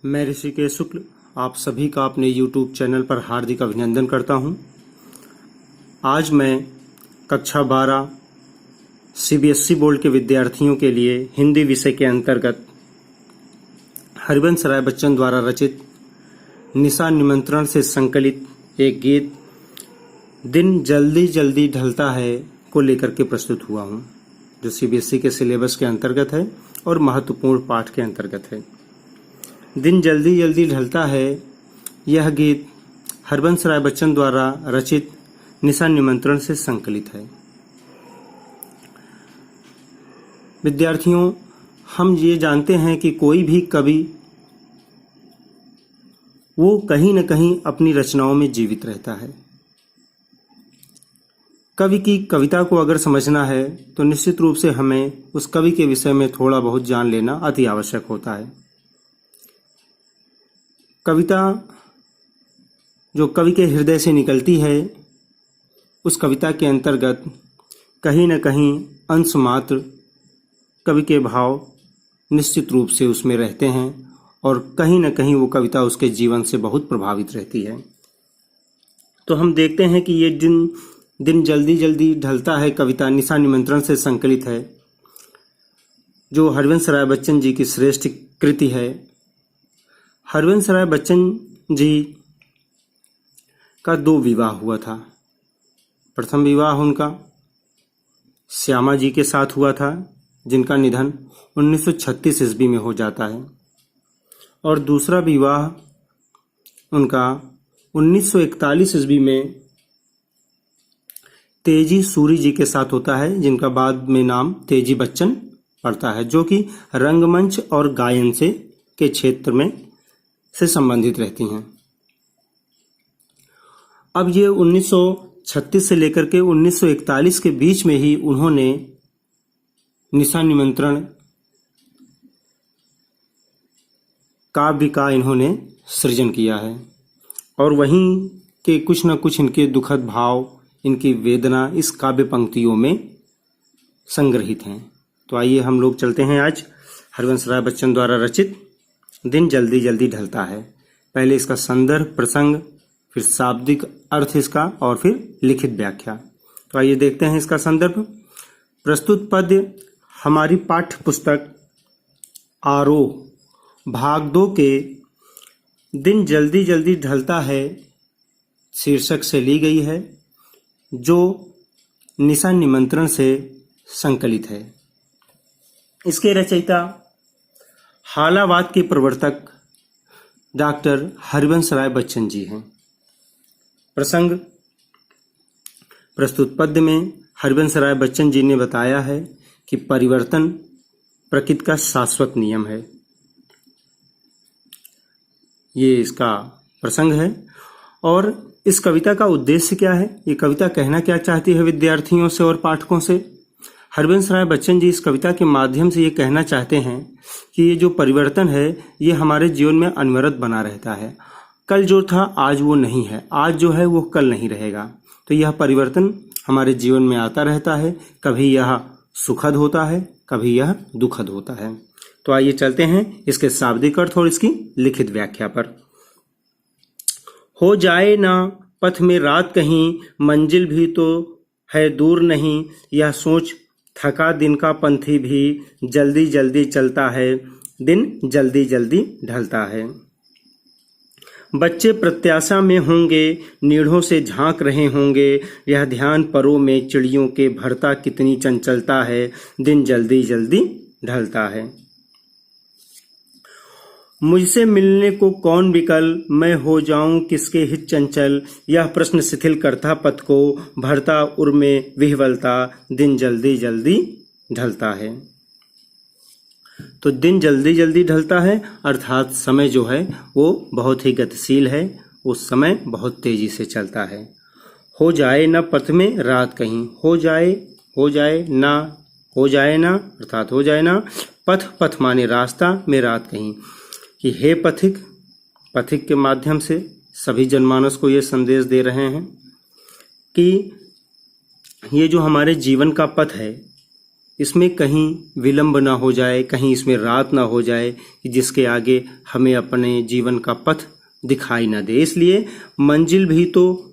मैं ऋषिकेश शुक्ल आप सभी का अपने YouTube चैनल पर हार्दिक अभिनंदन करता हूं। आज मैं कक्षा 12 CBSE बोर्ड के विद्यार्थियों के लिए हिंदी विषय के अंतर्गत हरिवंश राय बच्चन द्वारा रचित निशा निमंत्रण से संकलित एक गीत दिन जल्दी जल्दी ढलता है को लेकर के प्रस्तुत हुआ हूं, जो CBSE के सिलेबस के अंतर्गत है और महत्वपूर्ण पाठ के अंतर्गत है। दिन जल्दी जल्दी ढलता है यह गीत हरिवंश राय बच्चन द्वारा रचित निशा निमंत्रण से संकलित है। विद्यार्थियों, हम ये जानते हैं कि कोई भी कवि वो कहीं न कहीं अपनी रचनाओं में जीवित रहता है। कवि की कविता को अगर समझना है तो निश्चित रूप से हमें उस कवि के विषय में थोड़ा बहुत जान लेना अति आवश्यक होता है। कविता जो कवि के हृदय से निकलती है, उस कविता के अंतर्गत कहीं न कहीं अंश मात्र कवि के भाव निश्चित रूप से उसमें रहते हैं और कहीं न कहीं वो कविता उसके जीवन से बहुत प्रभावित रहती है। तो हम देखते हैं कि ये दिन जल्दी जल्दी ढलता है कविता निशा निमंत्रण से संकलित है, जो हरिवंश राय बच्चन जी की श्रेष्ठ कृति है। हरिवंश राय बच्चन जी का 2 विवाह हुआ था। प्रथम विवाह उनका श्यामा जी के साथ हुआ था, जिनका निधन 1936 ईस्वी में हो जाता है, और दूसरा विवाह उनका 1941 ईस्वी में तेजी सूरी जी के साथ होता है, जिनका बाद में नाम तेजी बच्चन पड़ता है, जो कि रंगमंच और गायन के क्षेत्र में से संबंधित रहती हैं। अब ये 1936 से लेकर के 1941 के बीच में ही उन्होंने निशा निमंत्रण काव्य का इन्होंने सृजन किया है, और वहीं के कुछ न कुछ इनके दुखद भाव, इनकी वेदना इस काव्य पंक्तियों में संग्रहित हैं। तो आइए हम लोग चलते हैं आज हरिवंश राय बच्चन द्वारा रचित दिन जल्दी जल्दी ढलता है। पहले इसका संदर्भ, प्रसंग, फिर शाब्दिक अर्थ इसका, और फिर लिखित व्याख्या। तो आइए देखते हैं इसका संदर्भ। प्रस्तुत पद्य हमारी पाठ्य पुस्तक आरोह भाग 2 के दिन जल्दी जल्दी ढलता है शीर्षक से ली गई है, जो निशा निमंत्रण से संकलित है। इसके रचयिता हालावाद के प्रवर्तक डॉक्टर हरिवंश राय बच्चन जी हैं। प्रसंग, प्रस्तुत पद्य में हरिवंश राय बच्चन जी ने बताया है कि परिवर्तन प्रकृति का शाश्वत नियम है। ये इसका प्रसंग है, और इस कविता का उद्देश्य क्या है, ये कविता कहना क्या चाहती है विद्यार्थियों से और पाठकों से। हरिवंश राय बच्चन जी इस कविता के माध्यम से ये कहना चाहते हैं कि ये जो परिवर्तन है, ये हमारे जीवन में अनवरत बना रहता है। कल जो था आज वो नहीं है, आज जो है वो कल नहीं रहेगा। तो यह परिवर्तन हमारे जीवन में आता रहता है, कभी यह सुखद होता है, कभी यह दुखद होता है। तो आइए चलते हैं इसके शाब्दिक अर्थ और इसकी लिखित व्याख्या पर। हो जाए ना पथ में रात कहीं, मंजिल भी तो है दूर नहीं, यह सोच थका दिन का पंथी भी जल्दी जल्दी चलता है, दिन जल्दी जल्दी ढलता है। बच्चे प्रत्याशा में होंगे, नीड़ों से झांक रहे होंगे, यह ध्यान परों में चिड़ियों के भरता कितनी चंचलता है, दिन जल्दी जल्दी ढलता है। मुझसे मिलने को कौन विकल, मैं हो जाऊं किसके हित चंचल, यह प्रश्न शिथिल करता पथ को, भरता उर में विह्वलता, दिन जल्दी जल्दी ढलता है। तो दिन जल्दी जल्दी ढलता है, अर्थात समय जो है वो बहुत ही गतिशील है, उस समय बहुत तेजी से चलता है। हो जाए ना पथ में रात कहीं, हो जाए ना अर्थात हो जाए ना, पथ माने रास्ता में रात कहीं, कि हे पथिक के माध्यम से सभी जनमानस को ये संदेश दे रहे हैं कि ये जो हमारे जीवन का पथ है, इसमें कहीं विलंब ना हो जाए, कहीं इसमें रात ना हो जाए कि जिसके आगे हमें अपने जीवन का पथ दिखाई ना दे। इसलिए मंजिल भी तो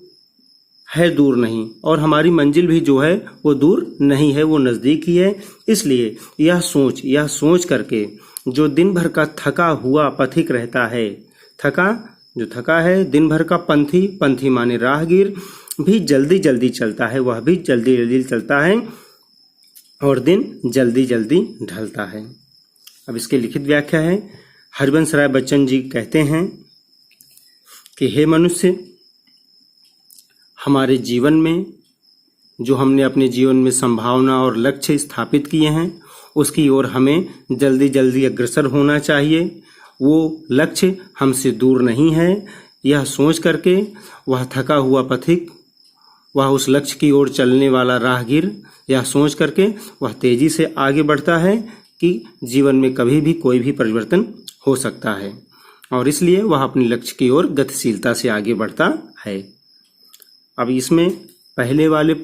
है दूर नहीं, और हमारी मंजिल भी जो है वो दूर नहीं है, वो नज़दीक ही है। इसलिए यह सोच करके जो दिन भर का थका हुआ पथिक रहता है, जो थका है दिन भर का पंथी माने राहगीर भी जल्दी जल्दी चलता है, वह भी जल्दी जल्दी चलता है और दिन जल्दी जल्दी ढलता है। अब इसकी लिखित व्याख्या है। हरिवंश राय बच्चन जी कहते हैं कि हे मनुष्य, हमारे जीवन में जो हमने अपने जीवन में संभावना और लक्ष्य स्थापित किए हैं, उसकी ओर हमें जल्दी जल्दी अग्रसर होना चाहिए। वो लक्ष्य हमसे दूर नहीं है। यह सोच करके वह थका हुआ पथिक, वह उस लक्ष्य की ओर चलने वाला राहगीर, यह सोच करके वह तेजी से आगे बढ़ता है कि जीवन में कभी भी कोई भी परिवर्तन हो सकता है, और इसलिए वह अपने लक्ष्य की ओर गतिशीलता से आगे बढ़ता है। अब इसमें पहले वाले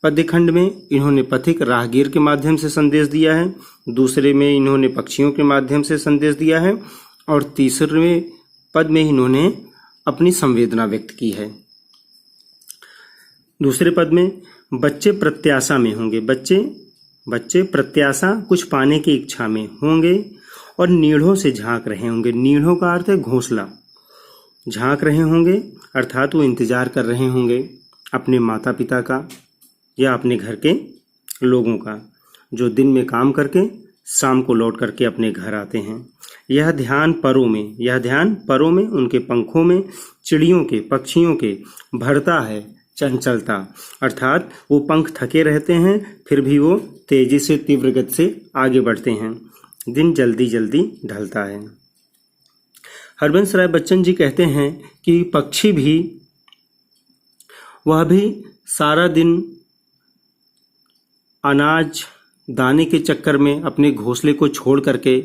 पद्यखंड में इन्होंने पथिक राहगीर के माध्यम से संदेश दिया है, दूसरे में इन्होंने पक्षियों के माध्यम से संदेश दिया है, और तीसरे पद में इन्होंने अपनी संवेदना व्यक्त की है। दूसरे पद में बच्चे प्रत्याशा में होंगे, बच्चे प्रत्याशा कुछ पाने की इच्छा में होंगे और नीढ़ों से झांक रहे होंगे। नीढ़ों का अर्थ है घोंसला। झांक रहे होंगे अर्थात वो इंतजार कर रहे होंगे अपने माता पिता का या अपने घर के लोगों का, जो दिन में काम करके शाम को लौट करके अपने घर आते हैं। यह ध्यान परों में उनके पंखों में चिड़ियों के पक्षियों के भरता है चंचलता, अर्थात वो पंख थके रहते हैं फिर भी वो तेजी से तीव्र गति से आगे बढ़ते हैं। दिन जल्दी जल्दी ढलता है। हरिवंश राय बच्चन जी कहते हैं कि पक्षी भी, वह भी सारा दिन अनाज दाने के चक्कर में अपने घोंसले को छोड़ करके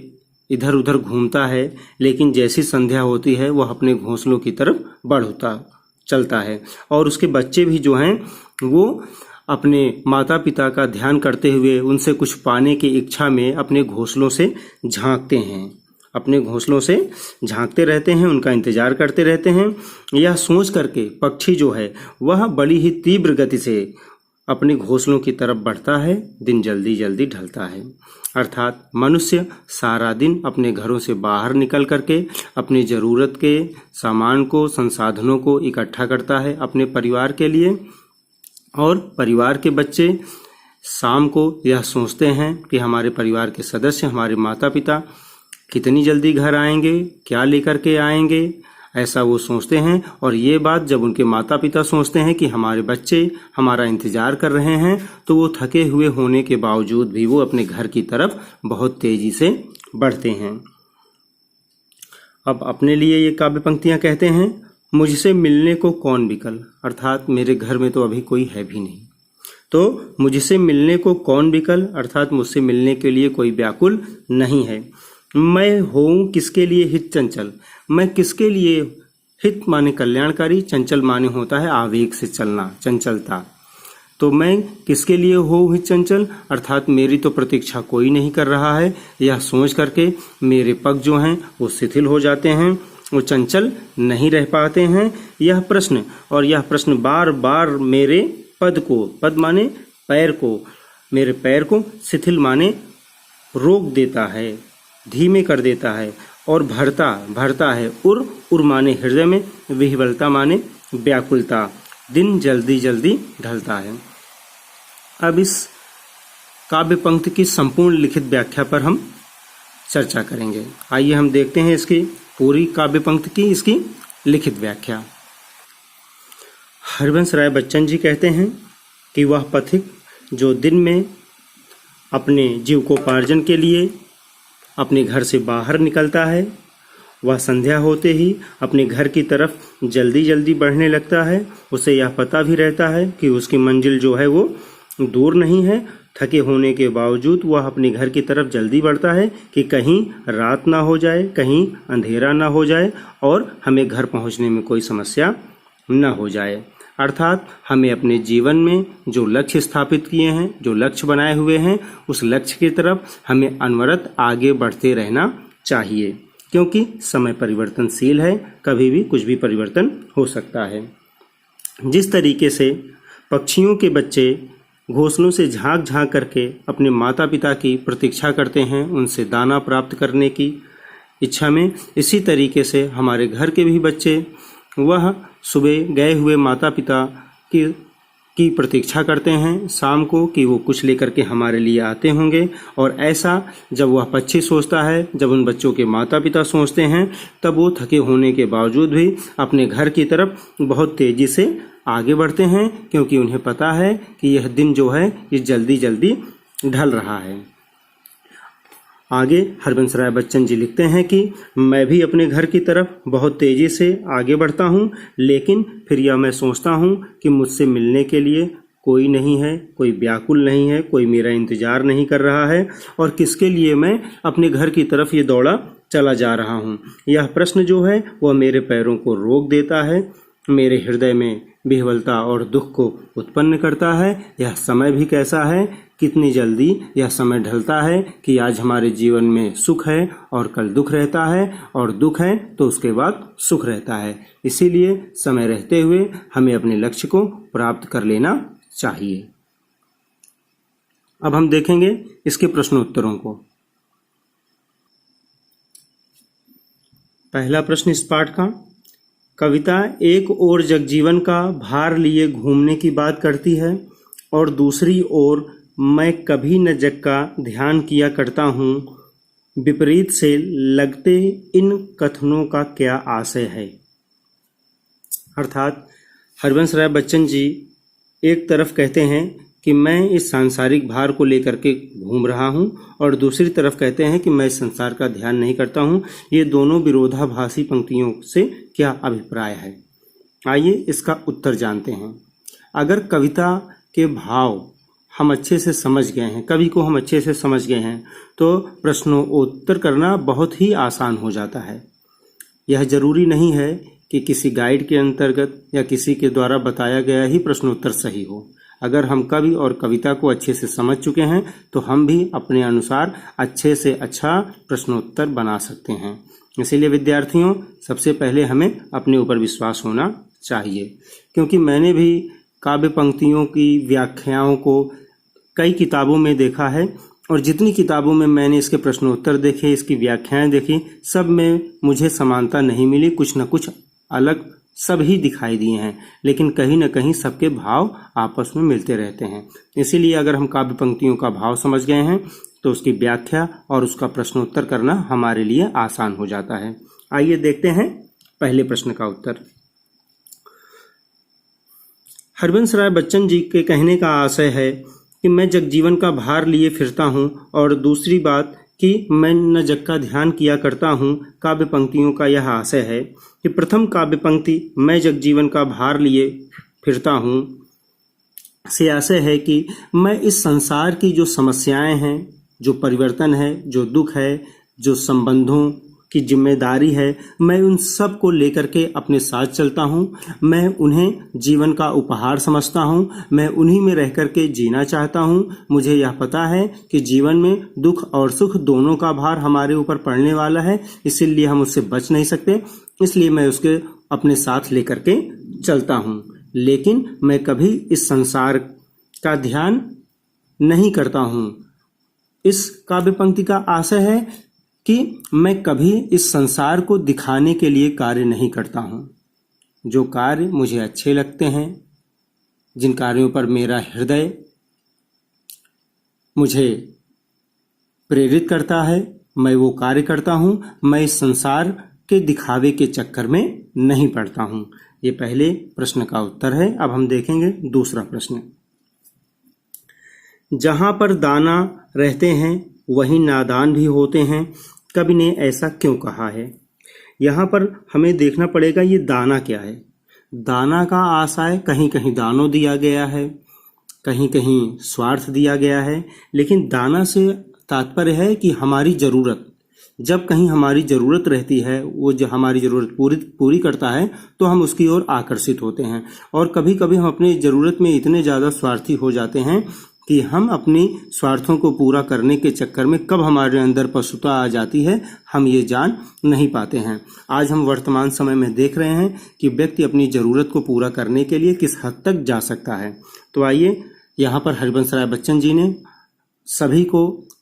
इधर उधर घूमता है, लेकिन जैसी संध्या होती है वह अपने घोंसलों की तरफ बढ़ता चलता है। और उसके बच्चे भी जो हैं वो अपने माता पिता का ध्यान करते हुए उनसे कुछ पाने की इच्छा में अपने घोंसलों से झांकते हैं, अपने घोंसलों से झांकते रहते हैं, उनका इंतजार करते रहते हैं। यह सोच करके पक्षी जो है वह बड़ी ही तीव्र गति से अपने घोंसलों की तरफ बढ़ता है। दिन जल्दी जल्दी ढलता है, अर्थात मनुष्य सारा दिन अपने घरों से बाहर निकल करके अपनी ज़रूरत के सामान को, संसाधनों को इकट्ठा करता है अपने परिवार के लिए, और परिवार के बच्चे शाम को यह सोचते हैं कि हमारे परिवार के सदस्य, हमारे माता पिता कितनी जल्दी घर आएंगे, क्या लेकर के आएंगे, ऐसा वो सोचते हैं। और ये बात जब उनके माता पिता सोचते हैं कि हमारे बच्चे हमारा इंतजार कर रहे हैं, तो वो थके हुए होने के बावजूद भी वो अपने घर की तरफ बहुत तेजी से बढ़ते हैं। अब अपने लिए ये काव्य पंक्तियां कहते हैं, मुझसे मिलने को कौन विकल, अर्थात मेरे घर में तो अभी कोई है भी नहीं, तो मुझसे मिलने को कौन विकल, अर्थात मुझसे मिलने के लिए कोई व्याकुल नहीं है। मैं होऊं किसके लिए हित चंचल, मैं किसके लिए, हित माने कल्याणकारी, चंचल माने होता है आवेग से चलना, चंचलता, तो मैं किसके लिए हो हित चंचल, अर्थात मेरी तो प्रतीक्षा कोई नहीं कर रहा है। यह सोच करके मेरे पग जो हैं वो शिथिल हो जाते हैं, वो चंचल नहीं रह पाते हैं। यह प्रश्न बार बार मेरे पद को, पद माने पैर को, मेरे पैर को शिथिल माने रोक देता है, धीमे कर देता है, और भरता है, उर माने हृदय में, विह्वलता माने व्याकुलता। दिन जल्दी जल्दी ढलता है। अब इस काव्य पंक्ति की संपूर्ण लिखित व्याख्या पर हम चर्चा करेंगे। आइए हम देखते हैं इसकी पूरी काव्य पंक्ति की इसकी लिखित व्याख्या। हरिवंश राय बच्चन जी कहते हैं कि वह पथिक जो दिन में अपने जीविकोपार्जन के लिए अपने घर से बाहर निकलता है, वह संध्या होते ही अपने घर की तरफ जल्दी जल्दी बढ़ने लगता है। उसे यह पता भी रहता है कि उसकी मंजिल जो है वो दूर नहीं है। थके होने के बावजूद वह अपने घर की तरफ जल्दी बढ़ता है कि कहीं रात ना हो जाए, कहीं अंधेरा ना हो जाए और हमें घर पहुंचने में कोई समस्या न हो जाए। अर्थात हमें अपने जीवन में जो लक्ष्य स्थापित किए हैं, जो लक्ष्य बनाए हुए हैं, उस लक्ष्य की तरफ हमें अनवरत आगे बढ़ते रहना चाहिए, क्योंकि समय परिवर्तनशील है, कभी भी कुछ भी परिवर्तन हो सकता है। जिस तरीके से पक्षियों के बच्चे घोंसलों से झांक झांक करके अपने माता पिता की प्रतीक्षा करते हैं उनसे दाना प्राप्त करने की इच्छा में, इसी तरीके से हमारे घर के भी बच्चे वह सुबह गए हुए माता पिता की प्रतीक्षा करते हैं शाम को कि वो कुछ लेकर के हमारे लिए आते होंगे। और ऐसा जब वह पक्षी सोचता है, जब उन बच्चों के माता पिता सोचते हैं, तब वो थके होने के बावजूद भी अपने घर की तरफ बहुत तेजी से आगे बढ़ते हैं, क्योंकि उन्हें पता है कि यह दिन जो है ये जल्दी जल्दी ढल रहा है। आगे हरबंस राय बच्चन जी लिखते हैं कि मैं भी अपने घर की तरफ बहुत तेजी से आगे बढ़ता हूँ, लेकिन फिर यह मैं सोचता हूँ कि मुझसे मिलने के लिए कोई नहीं है, कोई व्याकुल नहीं है, कोई मेरा इंतजार नहीं कर रहा है, और किसके लिए मैं अपने घर की तरफ ये दौड़ा चला जा रहा हूँ। यह प्रश्न जो है वह मेरे पैरों को रोक देता है, मेरे हृदय में विह्वलता और दुख को उत्पन्न करता है। यह समय भी कैसा है, कितनी जल्दी यह समय ढलता है कि आज हमारे जीवन में सुख है और कल दुख रहता है, और दुख है तो उसके बाद सुख रहता है। इसीलिए समय रहते हुए हमें अपने लक्ष्य को प्राप्त कर लेना चाहिए। अब हम देखेंगे इसके प्रश्नोत्तरों को। पहला प्रश्न इस पाठ का, कविता एक ओर जगजीवन का भार लिए घूमने की बात करती है और दूसरी ओर मैं कभी न जग का ध्यान किया करता हूँ, विपरीत से लगते इन कथनों का क्या आशय है। अर्थात हरबंस राय बच्चन जी एक तरफ कहते हैं कि मैं इस सांसारिक भार को लेकर के घूम रहा हूँ, और दूसरी तरफ कहते हैं कि मैं इस संसार का ध्यान नहीं करता हूँ। ये दोनों विरोधाभासी पंक्तियों से क्या अभिप्राय है, आइए इसका उत्तर जानते हैं। अगर कविता के भाव हम अच्छे से समझ गए हैं, कवि को हम अच्छे से समझ गए हैं, तो प्रश्नोत्तर करना बहुत ही आसान हो जाता है। यह जरूरी नहीं है कि किसी गाइड के अंतर्गत या किसी के द्वारा बताया गया ही प्रश्नोत्तर सही हो। अगर हम कवि और कविता को अच्छे से समझ चुके हैं तो हम भी अपने अनुसार अच्छे से अच्छा प्रश्नोत्तर बना सकते हैं। इसीलिए विद्यार्थियों, सबसे पहले हमें अपने ऊपर विश्वास होना चाहिए, क्योंकि मैंने भी काव्य पंक्तियों की व्याख्याओं को कई किताबों में देखा है, और जितनी किताबों में मैंने इसके प्रश्नोत्तर देखे, इसकी व्याख्याएं देखी, सब में मुझे समानता नहीं मिली। कुछ न कुछ अलग सब ही दिखाई दिए हैं, लेकिन कहीं न कहीं सबके भाव आपस में मिलते रहते हैं। इसीलिए अगर हम काव्य पंक्तियों का भाव समझ गए हैं तो उसकी व्याख्या और उसका प्रश्नोत्तर करना हमारे लिए आसान हो जाता है। आइए देखते हैं पहले प्रश्न का उत्तर। हरबंस राय बच्चन जी के कहने का आशय है कि मैं जगजीवन का भार लिए फिरता हूँ, और दूसरी बात कि मैं न जग का ध्यान किया करता हूँ। काव्य पंक्तियों का यह आशय है कि प्रथम काव्य पंक्ति मैं जगजीवन का भार लिए फिरता हूँ से आशय है कि मैं इस संसार की जो समस्याएं हैं, जो परिवर्तन है, जो दुख है, जो संबंधों की जिम्मेदारी है, मैं उन सब को लेकर के अपने साथ चलता हूँ। मैं उन्हें जीवन का उपहार समझता हूँ, मैं उन्हीं में रह कर के जीना चाहता हूँ। मुझे यह पता है कि जीवन में दुख और सुख दोनों का भार हमारे ऊपर पड़ने वाला है, इसीलिए हम उससे बच नहीं सकते, इसलिए मैं उसके अपने साथ लेकर के चलता हूँ। लेकिन मैं कभी इस संसार का ध्यान नहीं करता हूँ। इस काव्य पंक्ति का आशय है कि मैं कभी इस संसार को दिखाने के लिए कार्य नहीं करता हूँ। जो कार्य मुझे अच्छे लगते हैं, जिन कार्यों पर मेरा हृदय मुझे प्रेरित करता है, मैं वो कार्य करता हूँ। मैं इस संसार के दिखावे के चक्कर में नहीं पड़ता हूँ। ये पहले प्रश्न का उत्तर है। अब हम देखेंगे दूसरा प्रश्न। जहाँ पर दाना रहते हैं वहीं नादान भी होते हैं, कवि ने ऐसा क्यों कहा है? यहाँ पर हमें देखना पड़ेगा ये दाना क्या है। दाना का आशय कहीं कहीं दानों दिया गया है, कहीं कहीं स्वार्थ दिया गया है, लेकिन दाना से तात्पर्य है कि हमारी जरूरत, जब कहीं हमारी ज़रूरत रहती है, वो जो हमारी ज़रूरत पूरी करता है तो हम उसकी ओर आकर्षित होते हैं। और कभी कभी हम अपनी ज़रूरत में इतने ज़्यादा स्वार्थी हो जाते हैं कि हम अपनी स्वार्थों को पूरा करने के चक्कर में कब हमारे अंदर पशुता आ जाती है, हम ये जान नहीं पाते हैं। आज हम वर्तमान समय में देख रहे हैं कि व्यक्ति अपनी ज़रूरत को पूरा करने के लिए किस हद तक जा सकता है। तो आइए, यहाँ पर हरिवंश राय बच्चन जी ने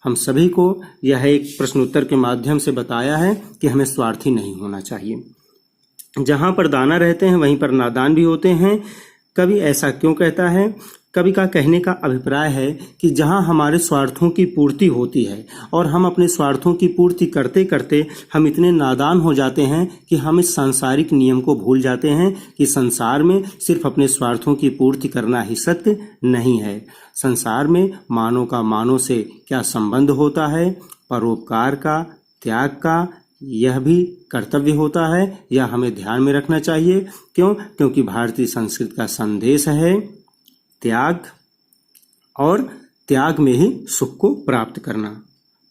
हम सभी को यह एक प्रश्नोत्तर के माध्यम से बताया है कि हमें स्वार्थी नहीं होना चाहिए। जहाँ पर दाना रहते हैं वहीं पर नादान भी होते हैं। कवि ऐसा क्यों कहता है? कवि का कहने का अभिप्राय है कि जहाँ हमारे स्वार्थों की पूर्ति होती है और हम अपने स्वार्थों की पूर्ति करते करते हम इतने नादान हो जाते हैं कि हम इस सांसारिक नियम को भूल जाते हैं कि संसार में सिर्फ अपने स्वार्थों की पूर्ति करना ही सत्य नहीं है। संसार में मानव का मानव से क्या संबंध होता है, परोपकार का, त्याग का, यह भी कर्तव्य होता है। यह हमें ध्यान में रखना चाहिए। क्यों? क्योंकि भारतीय संस्कृति का संदेश है त्याग, और त्याग में ही सुख को प्राप्त करना।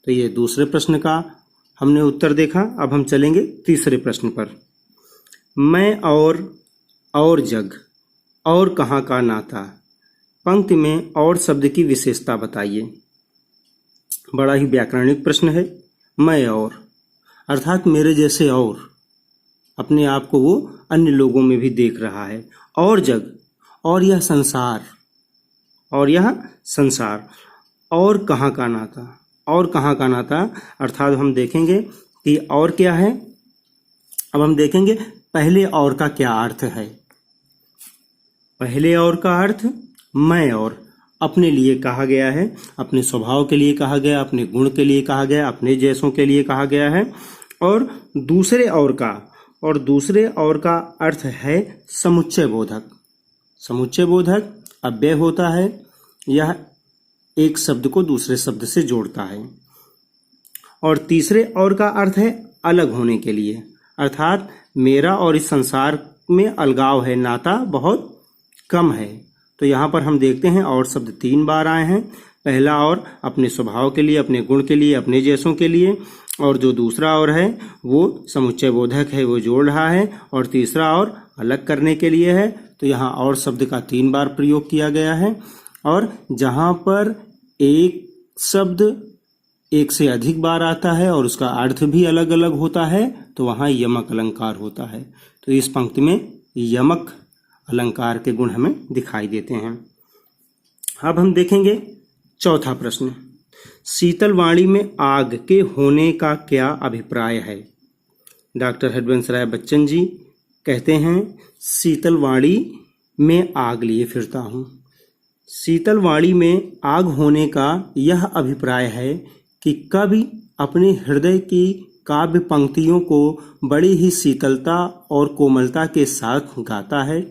तो ये दूसरे प्रश्न का हमने उत्तर देखा। अब हम चलेंगे तीसरे प्रश्न पर। मैं और जग और कहाँ का नाता। पंक्ति में और शब्द की विशेषता बताइए। बड़ा ही व्याकरणिक प्रश्न है। मैं और अर्थात मेरे जैसे और अपने आप को वो अन्य लोगों में भी देख रहा है। और जग और यह संसार, और यह संसार, और कहाँ का नाता। और कहाँ का नाता अर्थात हम देखेंगे कि और क्या है। अब हम देखेंगे पहले और का क्या अर्थ है। पहले और का अर्थ मैं और अपने लिए कहा गया है, अपने स्वभाव के लिए कहा गया, अपने गुण के लिए कहा गया, अपने जैसों के लिए कहा गया है। और दूसरे और का अर्थ है समुच्चय बोधक। समुच्चय बोधक अव्यय होता है। यह एक शब्द को दूसरे शब्द से जोड़ता है। और तीसरे और का अर्थ है अलग होने के लिए, अर्थात मेरा और इस संसार में अलगाव है, नाता बहुत कम है। तो यहाँ पर हम देखते हैं और शब्द 3 बार आए हैं। पहला और अपने स्वभाव के लिए, अपने गुण के लिए, अपने जैसों के लिए, और जो दूसरा और है वो समुच्चय बोधक है, वो जोड़ रहा है। और तीसरा और अलग करने के लिए है। तो यहाँ और शब्द का 3 बार प्रयोग किया गया है। और जहाँ पर एक शब्द एक से अधिक बार आता है और उसका अर्थ भी अलग अलग होता है तो वहाँ यमक अलंकार होता है। तो इस पंक्ति में यमक अलंकार के गुण हमें दिखाई देते हैं। अब हम देखेंगे चौथा प्रश्न। शीतल वाणी में आग के होने का क्या अभिप्राय है। डॉक्टर हरिवंश राय बच्चन जी कहते हैं, शीतल वाणी में आग लिए फिरता हूँ। शीतल वाणी में आग होने का यह अभिप्राय है कि कवि अपने हृदय की काव्य पंक्तियों को बड़ी ही शीतलता और कोमलता के साथ गाता है।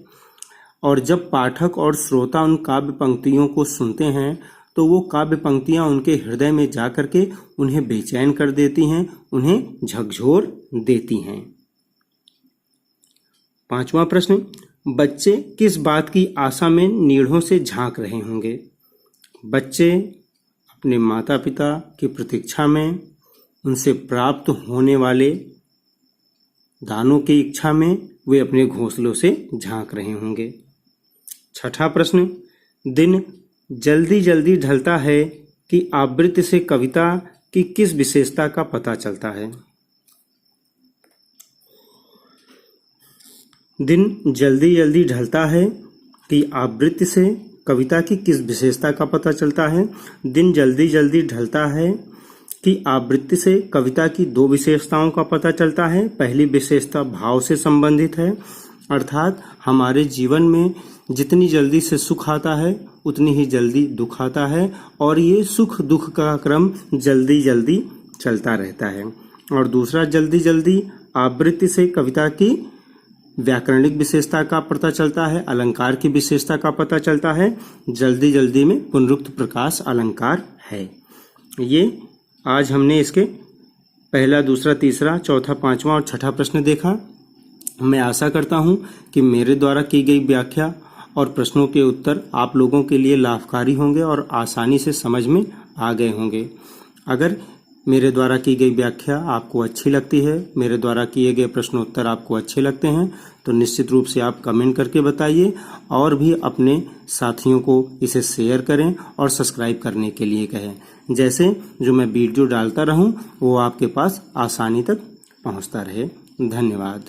और जब पाठक और श्रोता उन काव्य पंक्तियों को सुनते हैं तो वो काव्य पंक्तियां उनके हृदय में जा करके उन्हें बेचैन कर देती हैं, उन्हें झकझोर देती हैं। 5वां प्रश्न। बच्चे किस बात की आशा में नीड़ों से झांक रहे होंगे। बच्चे अपने माता पिता की प्रतीक्षा में, उनसे प्राप्त होने वाले दानों की इच्छा में वे अपने घोंसलों से झांक रहे होंगे। 6ठा प्रश्न। दिन जल्दी जल्दी ढलता है कि आवृत्ति से कविता की किस विशेषता का पता चलता है। दिन जल्दी जल्दी ढलता है कि आवृत्ति से कविता की किस विशेषता का पता चलता है। दिन जल्दी जल्दी ढलता है कि आवृत्ति से कविता की 2 विशेषताओं का पता चलता है। पहली विशेषता भाव से संबंधित है, अर्थात हमारे जीवन में जितनी जल्दी से सुख आता है उतनी ही जल्दी दुख आता है और ये सुख दुख का क्रम जल्दी जल्दी चलता रहता है। और दूसरा, जल्दी जल्दी आवृत्ति से कविता की व्याकरणिक विशेषता का पता चलता है, अलंकार की विशेषता का पता चलता है। जल्दी जल्दी में पुनरुक्त प्रकाश अलंकार है। ये आज हमने इसके पहला, दूसरा, तीसरा, चौथा, 5वां और 6ठा प्रश्न देखा। मैं आशा करता हूँ कि मेरे द्वारा की गई व्याख्या और प्रश्नों के उत्तर आप लोगों के लिए लाभकारी होंगे और आसानी से समझ में आ गए होंगे। अगर मेरे द्वारा की गई व्याख्या आपको अच्छी लगती है, मेरे द्वारा किए गए प्रश्नोत्तर आपको अच्छे लगते हैं, तो निश्चित रूप से आप कमेंट करके बताइए और भी अपने साथियों को इसे शेयर करें और सब्सक्राइब करने के लिए कहें। जैसे जो मैं वीडियो डालता रहूं वो आपके पास आसानी तक पहुंचता रहे। धन्यवाद।